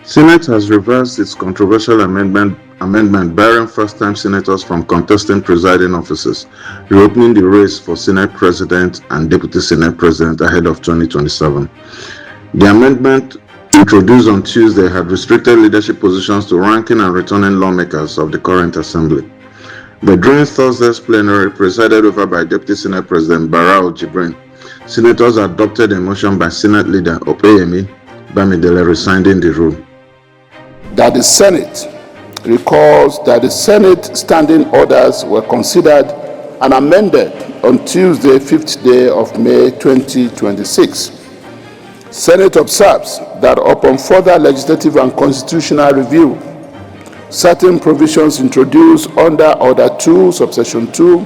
Senate has reversed its controversial amendment barring first-time senators from contesting presiding offices, reopening the race for Senate President and Deputy Senate President ahead of 2027. The amendment introduced on Tuesday had restricted leadership positions to ranking and returning lawmakers of the current assembly. But during Thursday's plenary, presided over by Deputy Senate President Barau Jibrin, senators adopted a motion by Senate Leader Opeyemi Bamidele rescinding the rule. That the Senate recalls that the Senate standing orders were considered and amended on Tuesday, 5th day of May 2026. Senate observes that upon further legislative and constitutional review, certain provisions introduced under Order 2, Subsection 2,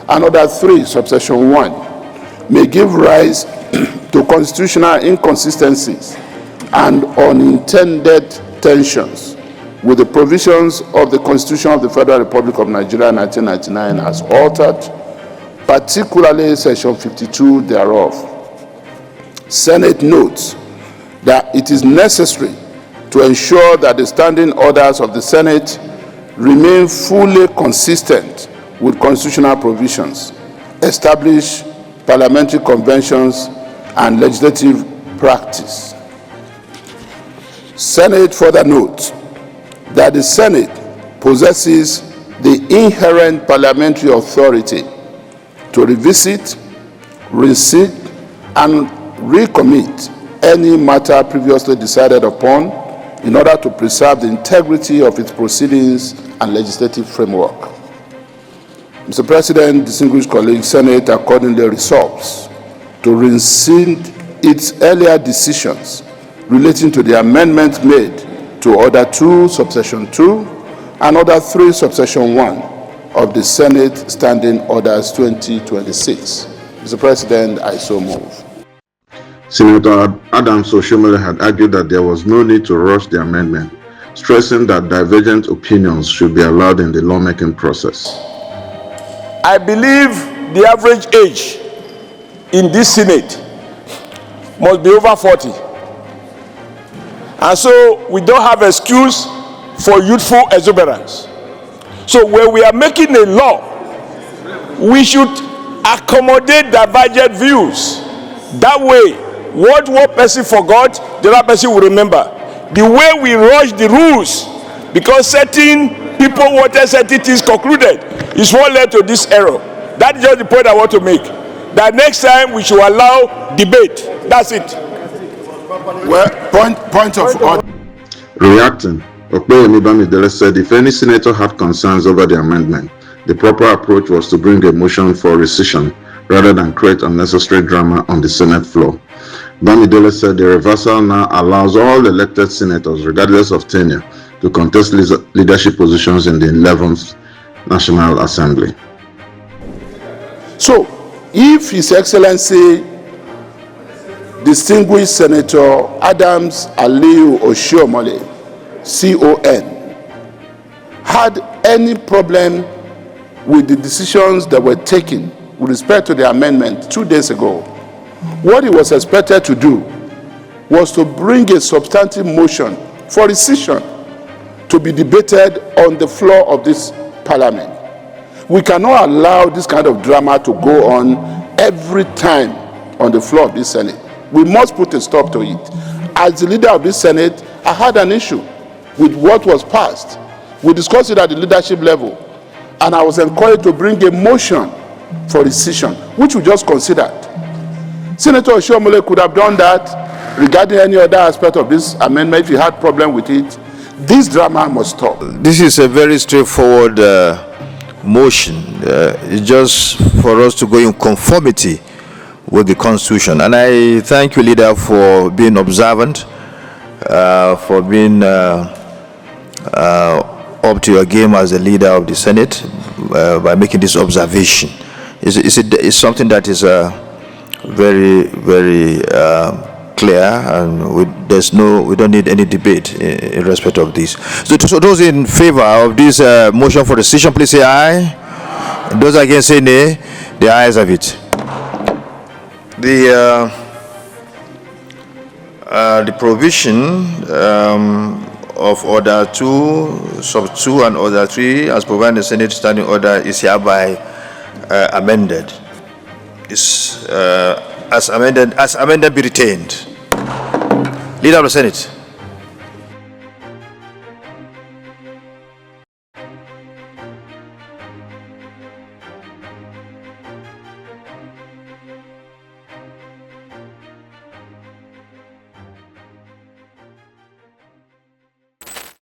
and Order 3, Subsection 1 may give rise to constitutional inconsistencies and unintended tensions with the provisions of the Constitution of the Federal Republic of Nigeria 1999 as altered, particularly Section 52 thereof. Senate notes that it is necessary to ensure that the standing orders of the Senate remain fully consistent with constitutional provisions, establish parliamentary conventions, and legislative practice. Senate further notes that the Senate possesses the inherent parliamentary authority to revisit, rescind, and recommit any matter previously decided upon in order to preserve the integrity of its proceedings and legislative framework. Mr. President, distinguished colleagues, Senate accordingly resolves to rescind its earlier decisions relating to the amendments made to Order 2, Subsection 2, and Order 3, Subsection 1 of the Senate Standing Orders 2026. Mr. President, I so move. Senator Adams Oshiomhole had argued that there was no need to rush the amendment, stressing that divergent opinions should be allowed in the lawmaking process. I believe the average age in this Senate must be over 40. And so we don't have excuse for youthful exuberance. So when we are making a law, we should accommodate divergent views. That way, what one person forgot, the other person will remember. The way we rush the rules, because certain people wanted certain things concluded, is what led to this error. That is just the point I want to make. That next time we should allow debate. That's it. Well, point of order. Reacting, Opeyemi Bamidele said if any senator had concerns over the amendment, the proper approach was to bring a motion for rescission rather than create unnecessary drama on the Senate floor. Bamidele said the reversal now allows all elected senators, regardless of tenure, to contest leadership positions in the 11th National Assembly. So, if His Excellency Distinguished Senator Adams Oshiomhole, CON, had any problem with the decisions that were taken with respect to the amendment 2 days ago, what he was expected to do was to bring a substantive motion for rescission to be debated on the floor of this parliament. We cannot allow this kind of drama to go on every time on the floor of this Senate. We must put a stop to it. As the leader of this Senate, I had an issue with what was passed. We discussed it at the leadership level, and I was encouraged to bring a motion for rescission, which we just considered. Senator Oshiomhole could have done that regarding any other aspect of this amendment if he had problem with it. This drama must stop. This is a very straightforward motion. It's just for us to go in conformity with the Constitution. And I thank you, Leader, for being observant, for being up to your game as the leader of the Senate by making this observation. It's something that is very, very clear, and we don't need any debate in respect of this. So those in favor of this motion for rescission, please say aye. Those against say nay. The ayes have it. The the provision of Order 2, Sub 2 and Order 3 as provided in the Senate Standing Order is hereby amended. As amended be retained. Leader of the Senate.